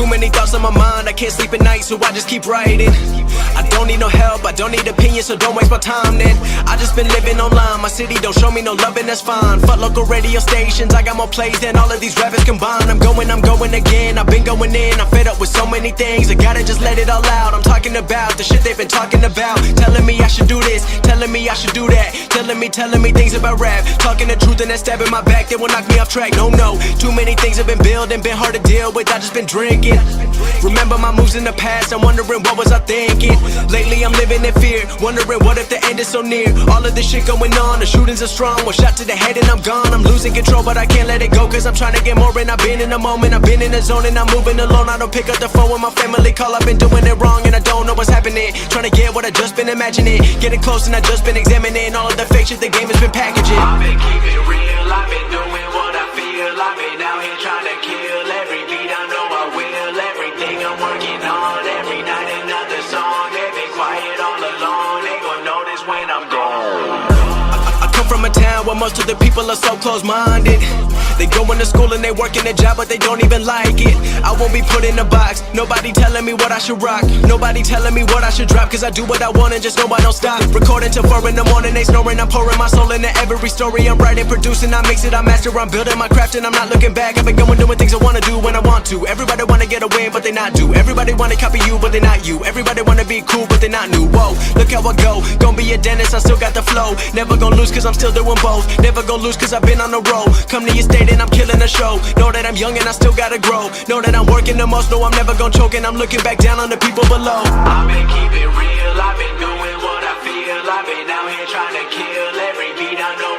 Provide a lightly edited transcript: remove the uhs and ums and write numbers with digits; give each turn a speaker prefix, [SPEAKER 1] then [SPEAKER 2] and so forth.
[SPEAKER 1] Too many thoughts on my mind, I can't sleep at night, so I just keep writing. I don't need no help, I don't need opinions, so don't waste my time then. I just been living online, my city don't show me no love and that's fine. Fuck local radio stations, I got more plays than all of these rappers combined. I'm going again, I've been going in, I'm fed up with so many things. I gotta just let it all out, I'm talking about the shit they've been talking about. Telling me I should do this, telling me I should do that. Telling me things about rap. Talking the truth and that stab in my back, they will knock me off track. No, too many things have been building, been hard to deal with, I just been drinking. Remember my moves in the past, I'm wondering what was I thinking. Lately I'm living in fear, wondering what if the end is so near. All of this shit going on, the shootings are strong. One shot to the head and I'm gone. I'm losing control but I can't let it go, cause I'm trying to get more. And I've been in the moment, I've been in the zone, and I'm moving alone. I don't pick up the phone when my family call, I've been doing it wrong and I don't know what's happening. Trying to get what I just been imagining, getting close and I just been examining all of the fake shit the game has been packaging.
[SPEAKER 2] I've been keeping it real, I've been doing what I feel. I've been out here trying to kill every beat, I know I will. Everything I'm working on, every night another song. They've been quiet all along, they gon' notice when I'm gone.
[SPEAKER 1] I come from a town where most of the people are so close-minded. They go into school and they work in a job but they don't even like it. I won't be put in a box, nobody telling me what I should rock. Nobody telling me what I should drop, cause I do what I want and just know I don't stop. Recording till 4 in the morning, they snoring. I'm pouring my soul into every story. I'm writing, producing, I mix it, I master. I'm building my craft and I'm not looking back. I've been going doing things I wanna do when I want to. Everybody wanna get a win but they not do. Everybody wanna copy you but they not you. Everybody wanna be cool but they not new. Whoa, look how I go, gonna be a dentist, I still got the flow. Never gonna lose cause I'm still doing both. Never gonna lose cause I've been on the road. Come to your state and I'm killing the show. Know that I'm young and I still gotta grow. Know that I'm working the most, know I'm never gonna choke. And I'm looking back down on the people below.
[SPEAKER 2] I've been keeping it real, I've been doing what I feel. I've been out here trying to kill every beat, I know